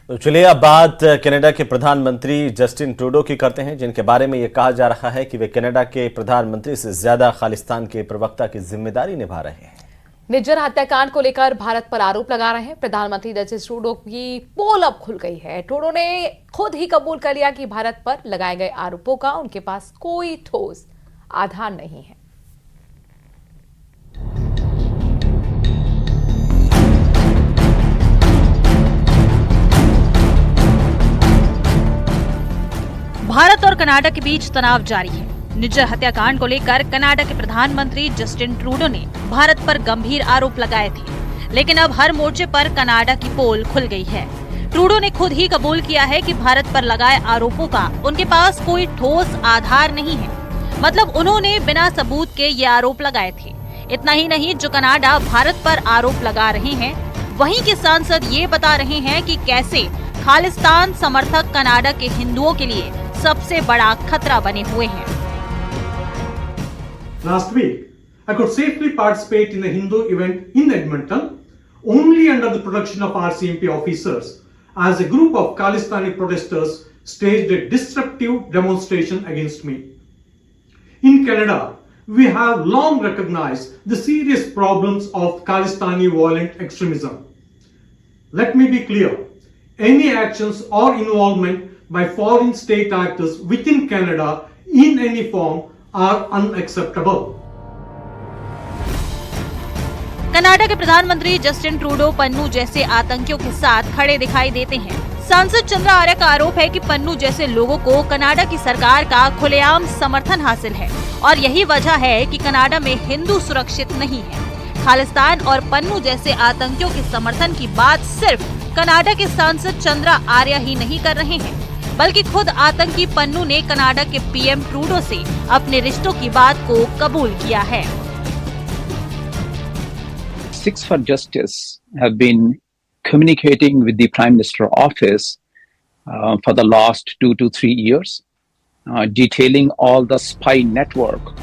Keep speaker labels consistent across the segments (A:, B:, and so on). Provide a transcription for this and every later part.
A: तो चलिए अब बात कनाडा के प्रधानमंत्री जस्टिन ट्रूडो की करते हैं, जिनके बारे में यह कहा जा रहा है कि वे कनाडा के प्रधानमंत्री से ज्यादा खालिस्तान के प्रवक्ता की जिम्मेदारी निभा रहे हैं।
B: निज्जर हत्याकांड को लेकर भारत पर आरोप लगा रहे हैं प्रधानमंत्री जस्टिन ट्रूडो की पोल अब खुल गई है। ट्रूडो ने खुद ही कबूल कर लिया कि भारत पर लगाए गए आरोपों का उनके पास कोई ठोस आधार नहीं है।
C: भारत और कनाडा के बीच तनाव जारी है। निज्जर हत्याकांड को लेकर कनाडा के प्रधानमंत्री जस्टिन ट्रूडो ने भारत पर गंभीर आरोप लगाए थे, लेकिन अब हर मोर्चे पर कनाडा की पोल खुल गई है। ट्रूडो ने खुद ही कबूल किया है कि भारत पर लगाए आरोपों का उनके पास कोई ठोस आधार नहीं है। मतलब उन्होंने बिना सबूत के ये आरोप लगाए थे। इतना ही नहीं, जो कनाडा भारत पर आरोप लगा रहे हैं, वहीं के सांसद ये बता रहे हैं कि कैसे खालिस्तान समर्थक कनाडा के हिंदुओं के लिए सबसे बड़ा खतरा बने हुए हैं।
D: Last week, I could safely participate in a Hindu event in Edmonton only under the protection of RCMP officers, as a group of Khalistani protesters staged a disruptive demonstration against me. In Canada, we have long recognized the serious problems of Khalistani violent extremism. Let me be clear, any actions or involvement by foreign state actors within Canada in any form are unacceptable.
C: Canada के प्रधानमंत्री Justin Trudeau Pannu जैसे आतंकियों के साथ खड़े दिखाई देते हैं। सांसद चंद्रा आर्य का आरोप है कि पन्नू जैसे लोगों को कनाडा की सरकार का खुलेआम समर्थन हासिल है और यही वजह है कि कनाडा में हिंदू सुरक्षित नहीं है। खालिस्तान और पन्नू जैसे आतंकियों के समर्थन की बात सिर्फ कनाडा के सांसद चंद्रा आर्य ही नहीं कर रहे हैं, बल्कि खुद आतंकी पन्नू ने कनाडा के पीएम ट्रूडो से अपने रिश्तों की बात को कबूल किया है।
E: Six for Justice have been communicating with the Prime Minister office for the last 2 to 3 years, detailing all the spy network.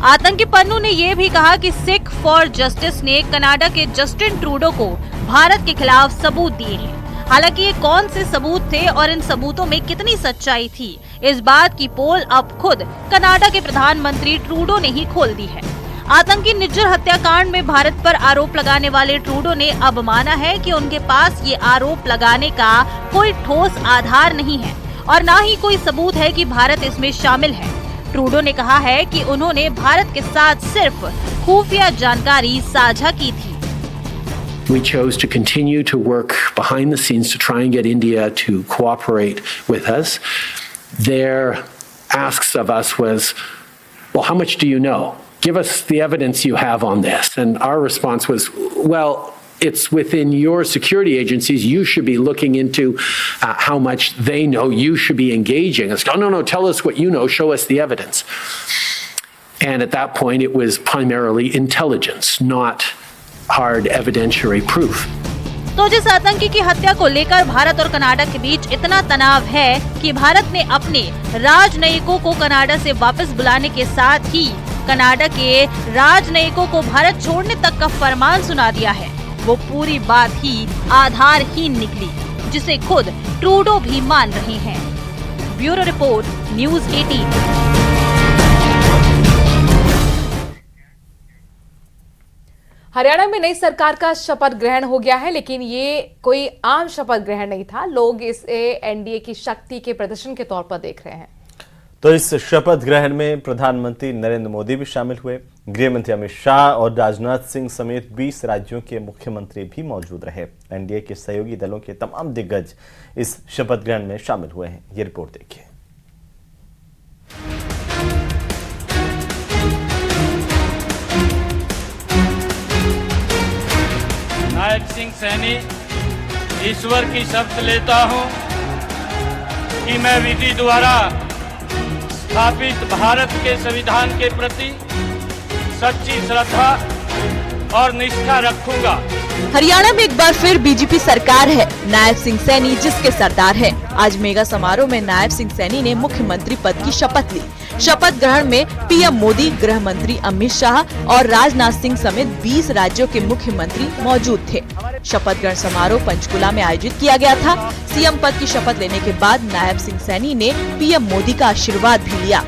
C: आतंकी पन्नू ने ये भी कहा कि सिख फॉर जस्टिस ने कनाडा के जस्टिन ट्रूडो को भारत के खिलाफ सबूत दिए हैं। हालांकि ये कौन से सबूत थे और इन सबूतों में कितनी सच्चाई थी, इस बात की पोल अब खुद कनाडा के प्रधानमंत्री ट्रूडो ने ही खोल दी है। आतंकी निज्जर हत्याकांड में भारत पर आरोप लगाने वाले ट्रूडो ने अब माना है कि उनके पास ये आरोप लगाने का कोई ठोस आधार नहीं है और न ही कोई सबूत है कि भारत इसमें शामिल है। ट्रूडो ने कहा है कि उन्होंने भारत के साथ सिर्फ खुफिया जानकारी साझा की थी।
F: We chose to continue to work behind the scenes to try and get India to cooperate with us. Their asks of us was, well, how much do you know? Give us the evidence you have on this. And our response was, well, it's within your security agencies. You should be looking into how much they know. You should be engaging. It's, no, tell us what you know. Show us the evidence. And at that point, it was primarily intelligence, not hard evidentiary proof.
C: तो जिस आतंकी की हत्या को लेकर भारत और Canada के बीच इतना तनाव है कि भारत ने अपने राजनयिकों को कनाडा से वापस बुलाने के साथ ही कनाडा के राजनयिकों को भारत छोड़ने तक का फरमान सुना दिया है, वो पूरी बात ही आधारहीन निकली, जिसे खुद ट्रूडो भी मान रहे हैं। Bureau report, news 18।
B: हरियाणा में नई सरकार का शपथ ग्रहण हो गया है, लेकिन ये कोई आम शपथ ग्रहण नहीं था। लोग इसे एनडीए की शक्ति के प्रदर्शन के तौर पर देख रहे हैं।
A: तो इस शपथ ग्रहण में प्रधानमंत्री नरेंद्र मोदी भी शामिल हुए। गृह मंत्री अमित शाह और राजनाथ सिंह समेत 20 राज्यों के मुख्यमंत्री भी मौजूद रहे। एनडीए के सहयोगी दलों के तमाम दिग्गज इस शपथ ग्रहण में शामिल हुए हैं। ये रिपोर्ट देखिए।
G: नायक सिंह सैनी ईश्वर की शपथ लेता हूं कि मैं विधि द्वारा स्थापित भारत के संविधान के प्रति सच्ची श्रद्धा और निष्ठा रखूंगा।
C: हरियाणा में एक बार फिर बीजेपी सरकार है। नायब सिंह सैनी जिसके सरदार है। आज मेगा समारोह में नायब सिंह सैनी ने मुख्यमंत्री पद की शपथ ली। शपथ ग्रहण में पीएम मोदी, गृह मंत्री अमित शाह और राजनाथ सिंह समेत 20 राज्यों के मुख्यमंत्री मौजूद थे। शपथ ग्रहण समारोह पंचकुला में आयोजित किया गया था। सीएम पद की शपथ लेने के बाद नायब सिंह सैनी ने पीएम मोदी का आशीर्वाद भी लिया।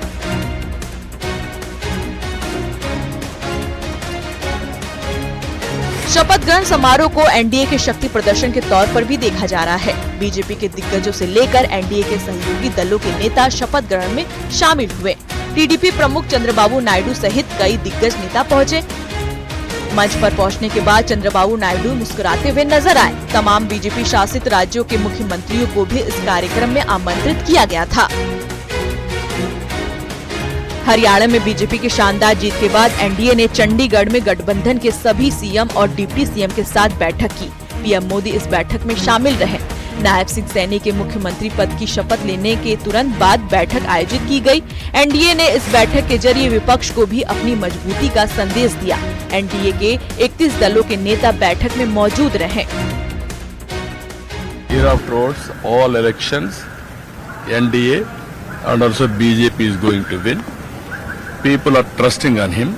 C: शपथ ग्रहण समारोह को एनडीए के शक्ति प्रदर्शन के तौर पर भी देखा जा रहा है। बीजेपी के दिग्गजों से लेकर एनडीए के सहयोगी दलों के नेता शपथ ग्रहण में शामिल हुए। टीडीपी प्रमुख चंद्रबाबू नायडू सहित कई दिग्गज नेता पहुंचे। मंच पर पहुंचने के बाद चंद्रबाबू नायडू मुस्कुराते हुए नजर आए। तमाम बीजेपी शासित राज्यों के मुख्यमंत्रियों को भी इस कार्यक्रम में आमंत्रित किया गया था। हरियाणा में बीजेपी की शानदार जीत के बाद एनडीए ने चंडीगढ़ में गठबंधन के सभी सीएम और डिप्टी सीएम के साथ बैठक की। पीएम मोदी इस बैठक में शामिल रहे। नायब सिंह सैनी के मुख्यमंत्री पद की शपथ लेने के तुरंत बाद बैठक आयोजित की गई। एनडीए ने इस बैठक के जरिए विपक्ष को भी अपनी मजबूती का संदेश दिया। एनडीए के 31 दलों के नेता बैठक में मौजूद रहे।
H: Towards all elections, NDA and also BJP is going to win. People are trusting on him.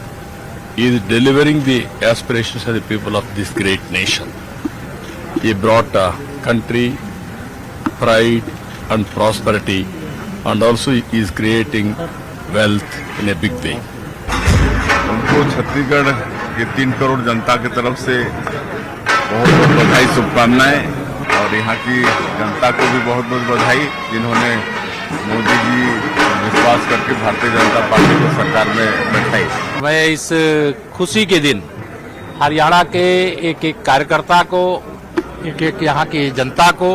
H: He is delivering the aspirations of the people of this great nation. He brought country, pride and prosperity, and also he is creating wealth in a big way.
I: उनको छत्तीसगढ़ के 3 करोड़ जनता की तरफ से बहुत बहुत बधाई, शुभकामनाएं, और यहाँ की जनता को भी बहुत बहुत बधाई जिन्होंने मोदी जी विश्वास करके भारतीय जनता पार्टी को सरकार में बैठाई।
G: मैं इस खुशी के दिन हरियाणा के एक एक कार्यकर्ता को, एक एक यहाँ की जनता को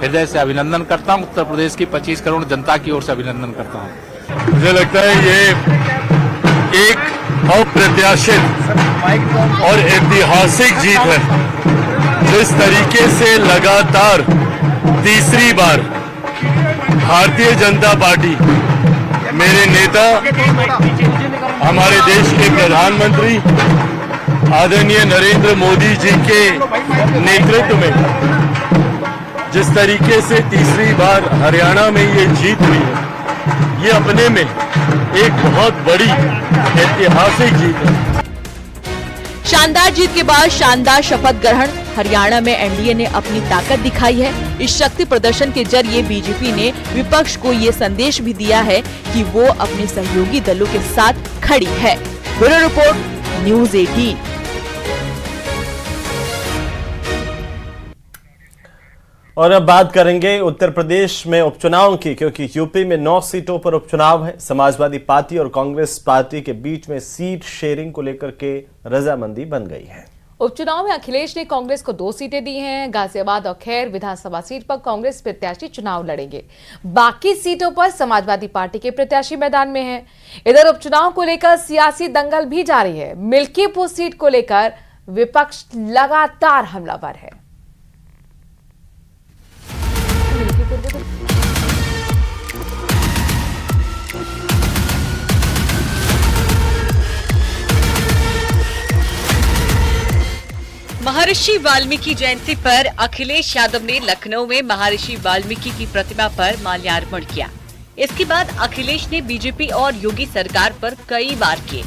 G: हृदय से अभिनंदन करता हूँ। उत्तर प्रदेश की 25 करोड़ जनता की ओर से अभिनंदन करता हूँ।
H: मुझे लगता है ये एक अप्रत्याशित और ऐतिहासिक जीत है। जिस तरीके से लगातार तीसरी बार भारतीय जनता पार्टी, मेरे नेता, हमारे देश के प्रधानमंत्री आदरणीय नरेंद्र मोदी जी के नेतृत्व में जिस तरीके से तीसरी बार हरियाणा में ये जीत हुई है, ये अपने में एक बहुत बड़ी ऐतिहासिक जीत है।
C: शानदार जीत के बाद शानदार शपथ ग्रहण। हरियाणा में एनडीए ने अपनी ताकत दिखाई है। इस शक्ति प्रदर्शन के जरिए बीजेपी ने विपक्ष को ये संदेश भी दिया है कि वो अपने सहयोगी दलों के साथ खड़ी है। Bureau report, news 18।
A: और अब बात करेंगे उत्तर प्रदेश में उपचुनाव की, क्योंकि यूपी में 9 सीटों पर उपचुनाव है। समाजवादी पार्टी और कांग्रेस पार्टी के बीच में सीट शेयरिंग को लेकर के रजामंदी बन गई है।
B: उपचुनाव में अखिलेश ने कांग्रेस को 2 सीटें दी हैं। गाजियाबाद और खैर विधानसभा सीट पर कांग्रेस प्रत्याशी चुनाव लड़ेंगे। बाकी सीटों पर समाजवादी पार्टी के प्रत्याशी मैदान में हैं। इधर उपचुनाव को लेकर सियासी दंगल भी जारी है। मिल्कीपुर सीट को लेकर विपक्ष लगातार हमलावर है।
C: महर्षि वाल्मीकि जयंती पर अखिलेश यादव ने लखनऊ में महर्षि वाल्मीकि की प्रतिमा पर माल्यार्पण किया। इसके बाद अखिलेश ने बीजेपी और योगी सरकार पर कई बार किए।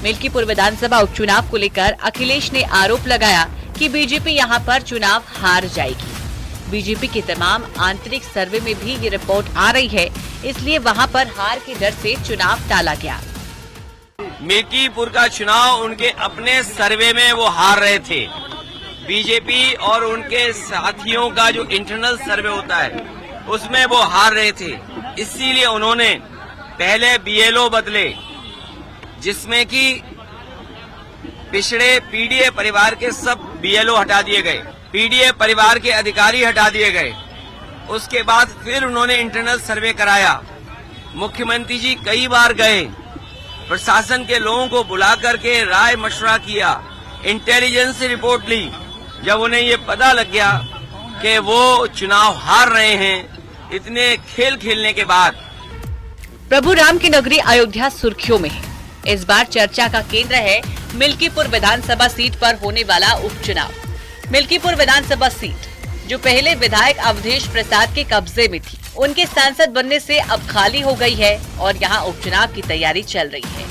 C: मिल्कीपुर विधानसभा उपचुनाव को लेकर अखिलेश ने आरोप लगाया कि बीजेपी यहां पर चुनाव हार जाएगी। बीजेपी के तमाम आंतरिक सर्वे में भी ये रिपोर्ट आ रही है, इसलिए वहां पर हार के डर से चुनाव टाला गया।
J: मिल्कीपुर का चुनाव उनके अपने सर्वे में वो हार रहे थे। बीजेपी और उनके साथियों का जो इंटरनल सर्वे होता है उसमें वो हार रहे थे। इसीलिए उन्होंने पहले बीएलओ बदले, जिसमें कि पिछड़े पीडीए परिवार के सब बीएलओ हटा दिए गए, पीडीए परिवार के अधिकारी हटा दिए गए। उसके बाद फिर उन्होंने इंटरनल सर्वे कराया। मुख्यमंत्री जी कई बार गए, प्रशासन के लोगों को बुला करके राय मशवरा किया, इंटेलिजेंस से रिपोर्ट ली। जब उन्हें ये पता लग गया कि वो चुनाव हार रहे हैं, इतने खेल खेलने के बाद
C: प्रभु राम की नगरी अयोध्या सुर्खियों में है। इस बार चर्चा का केंद्र है मिल्कीपुर विधानसभा सीट पर होने वाला उपचुनाव। मिल्कीपुर विधानसभा सीट जो पहले विधायक अवधेश प्रसाद के कब्जे में थी, उनके सांसद बनने से अब खाली हो गई है और यहाँ उपचुनाव की तैयारी चल रही है।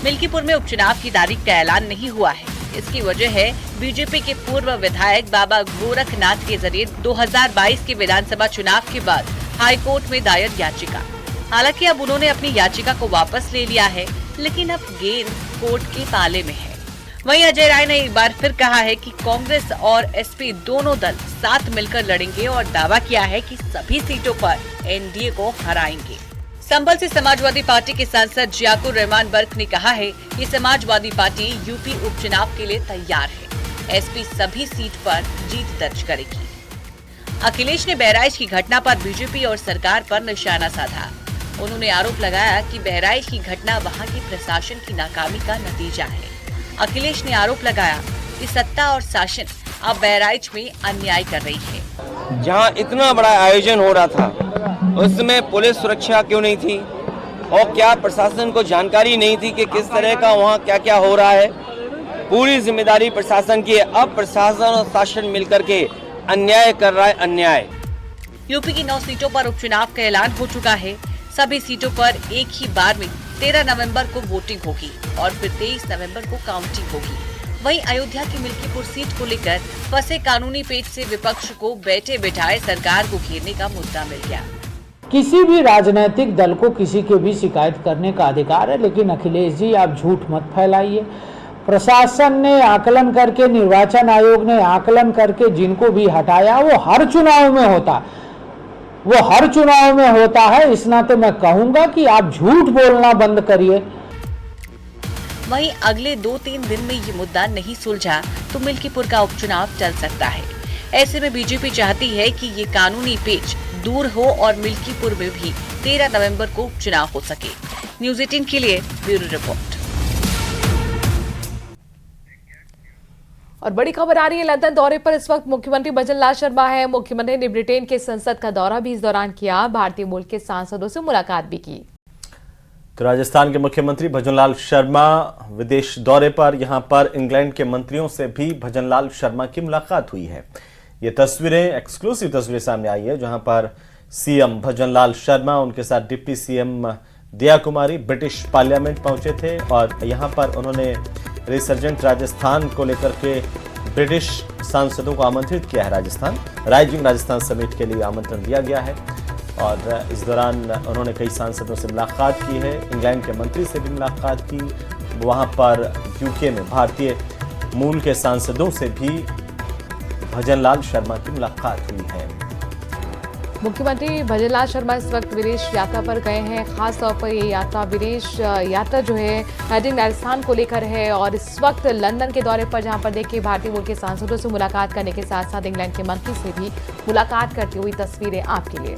C: मिल्कीपुर में उपचुनाव की तारीख का ऐलान नहीं हुआ है। इसकी वजह है बीजेपी के पूर्व विधायक बाबा गोरखनाथ के जरिए 2022 के विधानसभा चुनाव के बाद हाईकोर्ट में दायर याचिका। हालांकि अब उन्होंने अपनी याचिका को वापस ले लिया है, लेकिन अब गेंद कोर्ट के ताले में है। वहीं अजय राय ने एक बार फिर कहा है कि कांग्रेस और एसपी दोनों दल साथ मिलकर लड़ेंगे और दावा किया है कि सभी सीटों पर एनडीए को हराएंगे। संभल से समाजवादी पार्टी के सांसद जियाकुर रहमान बर्क ने कहा है कि समाजवादी पार्टी यूपी उपचुनाव के लिए तैयार है। एसपी सभी सीट पर जीत दर्ज करेगी। अखिलेश ने बहराइच की घटना पर बीजेपी और सरकार पर निशाना साधा। उन्होंने आरोप लगाया कि बहराइच की घटना वहां की प्रशासन की नाकामी का नतीजा है। अखिलेश ने आरोप लगाया कि सत्ता और शासन अब बहराइच में अन्याय कर रही है।
J: जहां इतना बड़ा आयोजन हो रहा था, उसमें पुलिस सुरक्षा क्यों नहीं थी और क्या प्रशासन को जानकारी नहीं थी कि किस तरह का वहां क्या क्या हो रहा है? पूरी जिम्मेदारी प्रशासन की है। अब प्रशासन और शासन मिलकर के अन्याय कर रहा है, अन्याय।
C: यूपी की 9 सीटों पर उपचुनाव का ऐलान हो चुका है। सभी सीटों पर एक ही बार में 13 नवंबर को वोटिंग होगी और फिर 23 नवंबर को काउंटिंग होगी। वहीं अयोध्या की मिल्कीपुर सीट को लेकर फंसे कानूनी पेच से विपक्ष को बैठे बिठाए सरकार को घेरने का मुद्दा मिल गया।
K: किसी भी राजनीतिक दल को किसी के भी शिकायत करने का अधिकार है, लेकिन अखिलेश जी आप झूठ मत फैलाइए। प्रशासन ने आकलन करके, निर्वाचन आयोग ने आकलन करके जिनको भी हटाया वो हर चुनाव में होता है। इस नाते मैं कहूंगा कि आप झूठ बोलना बंद करिए।
C: वहीं अगले 2-3 दिन में ये मुद्दा नहीं सुलझा तो मिल्कीपुर का उपचुनाव टल सकता है। ऐसे में बीजेपी चाहती है कि ये कानूनी पेच दूर हो और मिल्कीपुर में भी 13 नवंबर को उपचुनाव हो सके। न्यूज़ 18 के लिए ब्यूरो रिपोर्ट।
B: और बड़ी खबर आ रही है, लंदन दौरे पर इस वक्त मुख्यमंत्री भजनलाल शर्मा है। मुख्यमंत्री ने ब्रिटेन के संसद का दौरा भी इस दौरान किया। भारतीय मूल के सांसदों से मुलाकात भी की।
A: तो राजस्थान के मुख्यमंत्री भजनलाल शर्मा विदेश दौरे पर, यहां पर इंग्लैंड के मंत्रियों से भी भजनलाल शर्मा की मुलाकात हुई है। ये तस्वीरें, एक्सक्लूसिव तस्वीरें सामने आई है, जहां पर सीएम भजनलाल शर्मा, उनके साथ डिप्टी सीएम दिया कुमारी ब्रिटिश पार्लियामेंट पहुंचे थे और यहां पर उन्होंने रिसर्जेंट राजस्थान को लेकर के ब्रिटिश सांसदों को आमंत्रित किया है। राइजिंग राजस्थान समिट के लिए आमंत्रण दिया गया है और इस दौरान उन्होंने कई सांसदों से मुलाकात की है। इंग्लैंड के मंत्री से भी मुलाकात की। वहां पर यूके में भारतीय मूल के सांसदों से भी भजनलाल शर्मा की मुलाकात हुई है।
B: मुख्यमंत्री भजनलाल शर्मा इस वक्त विदेश यात्रा पर गए हैं। खास तौर पर ये यात्रा, विदेश यात्रा जो है राइजिंग राजस्थान को लेकर है और इस वक्त लंदन के दौरे पर, जहां पर देखिए भारतीय मूल के सांसदों से मुलाकात करने के साथ साथ इंग्लैंड के मंत्री से भी मुलाकात करती हुई तस्वीरें आपके लिए।